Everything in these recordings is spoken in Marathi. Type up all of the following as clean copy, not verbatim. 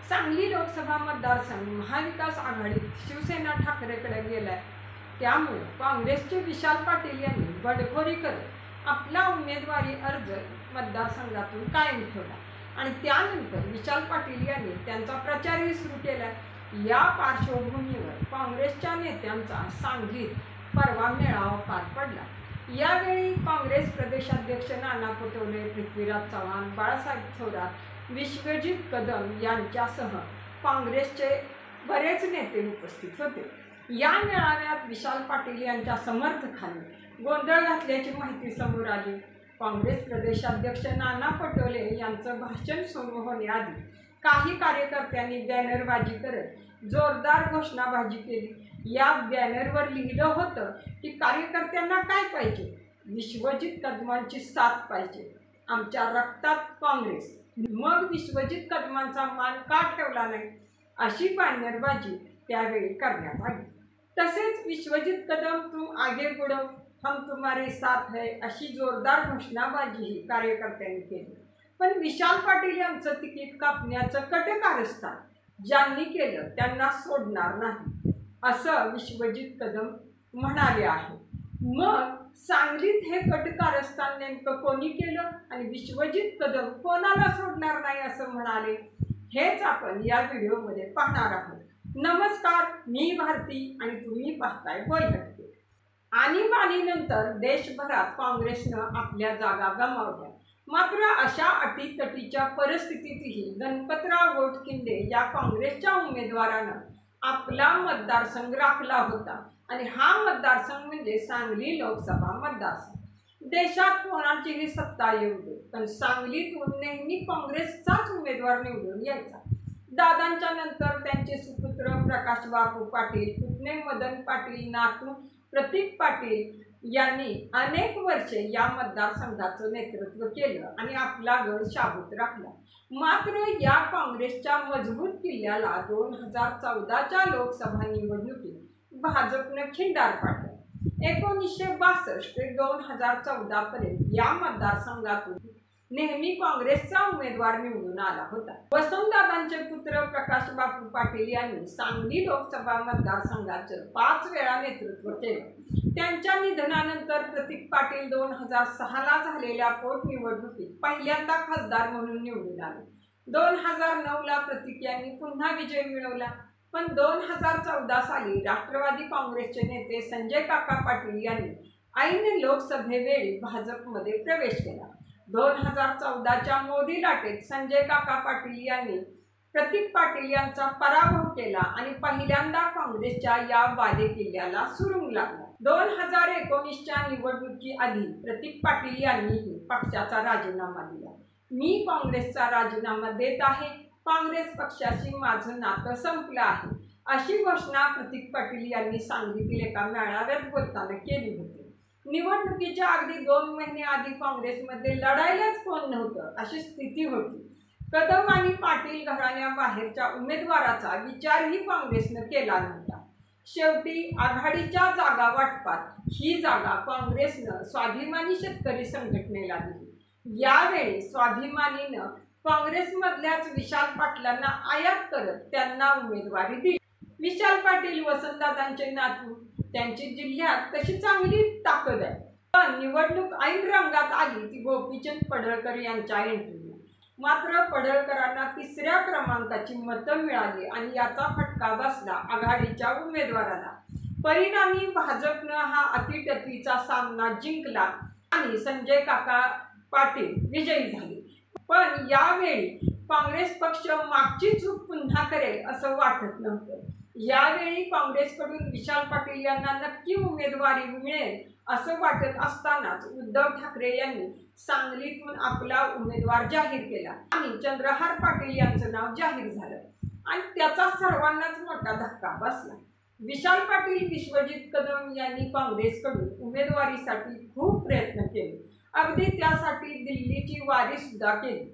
सांगली लोकसभा मतदारसंघ महाविकास आघाडीत शिवसेना ठाकरेकडे गेलाय। त्यामुळे काँग्रेसचे विशाल पाटील यांनी बंडखोरी करत आपला उमेदवारी अर्ज मतदारसंघातून कायम ठेवला आणि त्यानंतर विशाल पाटील यांनी त्यांचा प्रचारही सुरू केला। या पार्श्वभूमीवर काँग्रेसच्या नेत्यांचा सांगलीत परवा मेळावा पार पडला। यावेळी काँग्रेस प्रदेशाध्यक्ष नाना पटोले, पृथ्वीराज चव्हाण, बाळासाहेब थोरात, विश्वजित कदम यांच्यासह काँग्रेसचे बरेच नेते उपस्थित होते। या मेळाव्यात विशाल पाटील यांच्या समर्थकांनी गोंधळ घातल्याची माहिती समोर आली। काँग्रेस प्रदेशाध्यक्ष नाना पटोले यांचं भाषण सुरू होण्याआधी काही कार्यकर्त्यांनी बॅनरबाजी करत जोरदार घोषणाबाजी केली। या बॅनरवर लिहिलं होतं की कार्यकर्त्यांना काय पाहिजे, विश्वजित कदमांची साथ पाहिजे, आमच्या रक्तात काँग्रेस। मग विश्वजित कदमांचा मान का ठेवला नाही, अशी बॅनरबाजी त्यावेळी करण्यात आली। तसेच विश्वजित कदम तुम आगे बढ़ो, हम तुम्हारे साथ है, अशी जोरदार घोषणाबाजी कार्यकर्त्यांनी केली। पण विशाल पाटील यांचं तिकीट कापण्याचं कटकारस्थान ज्यांनी केलं त्यांना सोडणार नाही, असं विश्वजित कदम म्हणाले आहे। मग सांगलीत हे कटकारस्थान नेमकं कोणी केलं आणि विश्वजित कदम कोणाला सोडणार नाही असं म्हणाले, हेच आपण या व्हिडिओमध्ये पाहणार आहोत। नमस्कार, मी भारती आणि तुम्ही पाहताय बोलहटके। आणीबाणीनंतर देशभरात काँग्रेसनं आपल्या जागा गमावल्या। मात्र अशा अटीतटीच्या परिस्थितीतही गणपतराव गोटकिंडे या काँग्रेसच्या उमेदवारानं आपला मतदारसंघ राखला होता आणि हा मतदारसंघ म्हणजे सांगली लोकसभा मतदारसंघ। देशात कोणाचीही सत्ता येऊ दे, पण सांगलीतून नेहमी काँग्रेसचाच उमेदवार निवडून यायचा। दादांच्या नंतर त्यांचे सुपुत्र प्रकाश बापू पाटील, पुतणे मदन पाटील, नातू प्रतीक पाटील यांनी अनेक वर्षे या मतदारसंघाचं नेतृत्व केलं आणि आपला गड शाबूत राखला। मात्र या काँग्रेसच्या मजबूत किल्ल्याला 2014च्या लोकसभा निवडणुकीत भाजपनं खिंडार पाडलं। 1962 ते 2014 पर्यंत या मतदारसंघातून नेहमी काँग्रेसचा उमेदवार निवडून आला होता। वसंतदादांचे पुत्र प्रकाश बापू पाटील यांनी सांगली लोकसभा मतदारसंघाचं 5 वेळा नेतृत्व केलं। त्यांच्या निधनानंतर प्रतीक पाटील 2006ला झालेल्या पोटनिवडणुकीत पहिल्यांदा खासदार म्हणून निवडून आले। 2009ला प्रतीक यांनी पुन्हा विजय मिळवला, पण 2014 साली राष्ट्रवादी काँग्रेसचे नेते संजय काका पाटील यांनी ऐन लोकसभेवेळी भाजपमध्ये प्रवेश केला। 2014च्या मोदी लाटेत संजय काका पाटील यांनी प्रतीक पाटील यांचा पराभव केला आणि पहिल्यांदा काँग्रेसच्या या बालेकिल्ल्याला सुरुंग लागला। 2019च्या निवडणुकीआधी प्रतीक पाटील यांनीही पक्षाचा राजीनामा दिला। मी काँग्रेसचा राजीनामा देत आहे, काँग्रेस पक्षाशी माझं नातं संपलं आहे, अशी घोषणा प्रतीक पाटील यांनी सांगलीतील एका मेळाव्यात बोलताना केली होती। निवडणुकीच्या अगदी 2 महिने आधी काँग्रेसमध्ये लढायलाच कोण नव्हतं अशी स्थिती होती। कदम आणि पाटील घराण्याबाहेरच्या उमेदवाराचा विचारही काँग्रेसनं केला नव्हता। शेवटी आघाडीच्या जागा वाटपात ही जागा काँग्रेसनं स्वाभिमानी शेतकरी संघटनेला दिली। यावेळी स्वाभिमानीनं काँग्रेसमधल्याच विशाल पाटलांना आयात करत त्यांना उमेदवारी दिली। विशाल पाटील वसंतदादांचे नातू, त्यांची जिल्ह्यात तशी चांगली ताकद आहे, पण निवडणूक ऐन रंगात आली ती गोपीचंद पडळकर यांच्या एंट्रीने। मात्र पडळकरांना 3ऱ्या क्रमांकाची मतं मिळाली आणि याचा फटका बसला आघाडीच्या उमेदवाराला। परिणामी भाजपनं हा अटीतटीचा सामना जिंकला आणि संजय काका पाटील विजयी झाले। पण यावेळी काँग्रेस पक्ष मागची चूक पुन्हा करेल असं वाटत नव्हतं। यावेळी काँग्रेसकडून विशाल पाटील यांना नक्की उमेदवारी मिळेल असं वाटत असतानाच उद्धव ठाकरे यांनी सांगलीतून आपला उमेदवार जाहीर केला आणि चंद्रहार पाटील यांचं नाव जाहीर झालं आणि त्याचा सर्वांनाच मोठा धक्का बसला। विशाल पाटील, विश्वजित कदम यांनी काँग्रेसकडून उमेदवारीसाठी खूप प्रयत्न केले, अगदी त्यासाठी दिल्लीची वारी सुद्धा केली,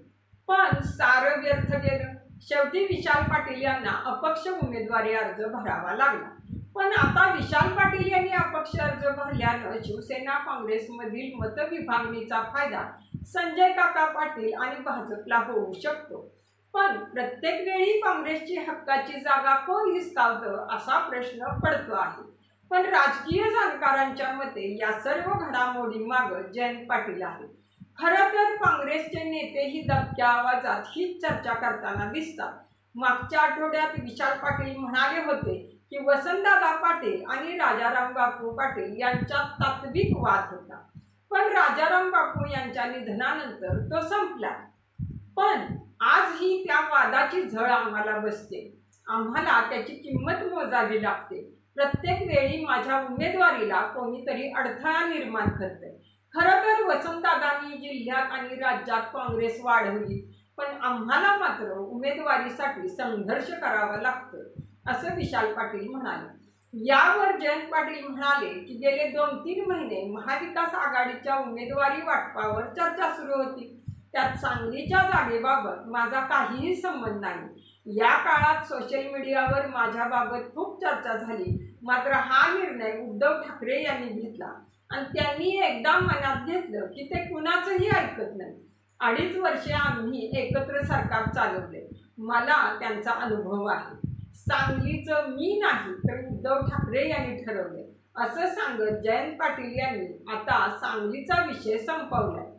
पण सारं व्यर्थ गेलं। शेवटी विशाल पाटील यांना अपक्ष उमेदवारी अर्ज भरावा लागला। पण आता विशाल पाटील यांनी अपक्ष अर्ज भरल्यानं शिवसेना काँग्रेसमधील मतविभागणीचा फायदा संजय काका पाटील आणि भाजपला होऊ शकतो। पण प्रत्येक वेळी काँग्रेसची हक्काची जागा कोण हिसकावतं असा प्रश्न पडतो आहे. पण राजकीय जाणकारांच्या मते या सर्व घडामोडींमागे जयंत पाटील आहे. खरं तर काँग्रेसचे नेतेही दबक्या आवाजात हीच चर्चा करताना दिसतात. मागच्या आठवड्यात विशाल पाटील म्हणाले होते की वसंतदादा पाटील आणि राजाराम बापू पाटील यांच्यात तात्विक वाद होता, पण राजाराम बापू यांच्या निधनानंतर तो संपला. पण आजही त्या वादाची झळ आम्हाला बसते. आम्हाला त्याची किंमत मोजावी लागते. प्रत्येक वेळी माझ्या उमेदवारीला कोणीतरी अडथळा निर्माण करते. खरं तर वसंतदादांनी जिल्ह्यात आणि राज्यात काँग्रेस वाढवली, पण आम्हाला मात्र उमेदवारीसाठी संघर्ष करावा लागतो, असं विशाल पाटील म्हणाले. यावर जयंत पाटील म्हणाले की गेले 2-3 महिने महाविकास आघाडीच्या उमेदवारी वाटपावर चर्चा सुरू होती. त्यात सांगलीच्या जागेबाबत माझा काहीही संबंध नाही. या काळात सोशल मीडियावर माझ्याबाबत खूप चर्चा झाली, मात्र हा निर्णय उद्धव ठाकरे यांनी घेतला आणि त्यांनी एकदा मनात घेतलं की ते कुणाचंही ऐकत नाही. 2.5 वर्षे आम्ही एकत्र सरकार चालवले. मला त्यांचा अनुभव आहे. सांगलीचं मी नाही तर उद्धव ठाकरे यांनी ठरवले, असं सांगत जयंत पाटील यांनी आता सांगलीचा विषय संपवलाय.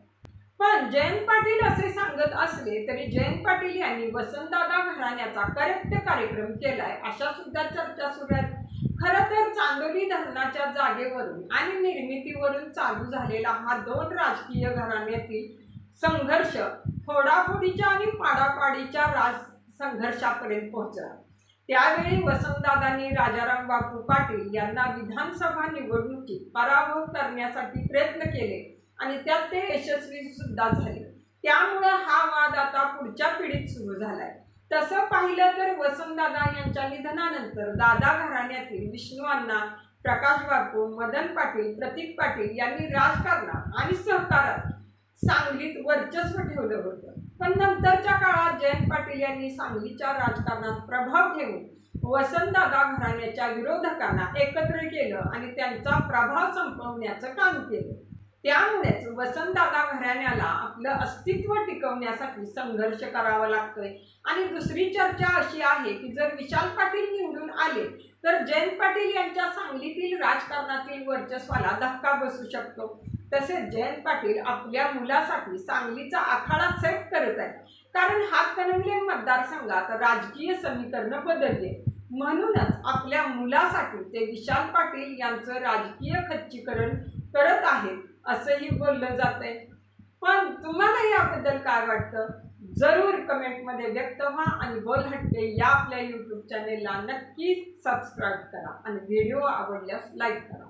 पण जयंत पाटील असे सांगत असले तरी जयंत पाटील यांनी वसंतदादा घराण्याचा करेक्ट कार्यक्रम केलाय, अशा सुद्धा चर्चा सुरू आहेत. खरं तर चांदोली धरणाच्या जागेवरून आणि निर्मितीवरून चालू झालेला हा 2 राजकीय घराण्यातील संघर्ष फोडाफोडीच्या आणि पाडापाडीच्या संघर्षापर्यंत पोहोचला. त्यावेळी वसंतदादांनी राजाराम बापू पाटील यांना विधानसभा निवडणुकीत पराभव करण्यासाठी प्रयत्न केले आणि त्यात ते यशस्वी सुद्धा झाले. त्यामुळं हा वाद आता पुढच्या पिढीत सुरू झालाय. तसं पाहिलं तर वसंतदादा यांच्या निधनानंतर दादा घराण्यातील विष्णू अण्णा, प्रकाश बापू, मदन पाटील, प्रतीक पाटील यांनी राजकारणात आणि सहकारात सांगलीत वर्चस्व ठेवलं होतं. पण नंतरच्या काळात जयंत पाटील यांनी सांगलीच्या राजकारणात प्रभाव ठेवून वसंतदादा घराण्याच्या विरोधकांना एकत्र केलं आणि त्यांचा प्रभाव संपवण्याचं काम केलं. त्यामुळेच वसंतदादा घराण्याला आपलं अस्तित्व टिकवण्यासाठी संघर्ष करावा लागतोय. आणि दुसरी चर्चा अशी आहे की जर विशाल पाटील निवडून आले तर जयंत पाटील यांच्या सांगलीतील राजकारणातील वर्चस्वाला धक्का बसू शकतो. तसेच जयंत पाटील आपल्या मुलासाठी सांगलीचा आखाडा सेट करत आहेत, कारण हातकणंगले मतदारसंघात राजकीय समीकरण बदलले. म्हणूनच आपल्या मुलासाठी ते विशाल पाटील यांचं राजकीय खच्चीकरण करत आहेत असंही बोललं जातंय. पण तुम्हाला याबद्दल काय वाटतं? जरूर कमेंटमध्ये व्यक्त व्हा आणि बोल हटके या आपल्या यूट्यूब चॅनेलला नक्की सबस्क्राईब करा आणि व्हिडिओ आवडल्यास लाईक करा.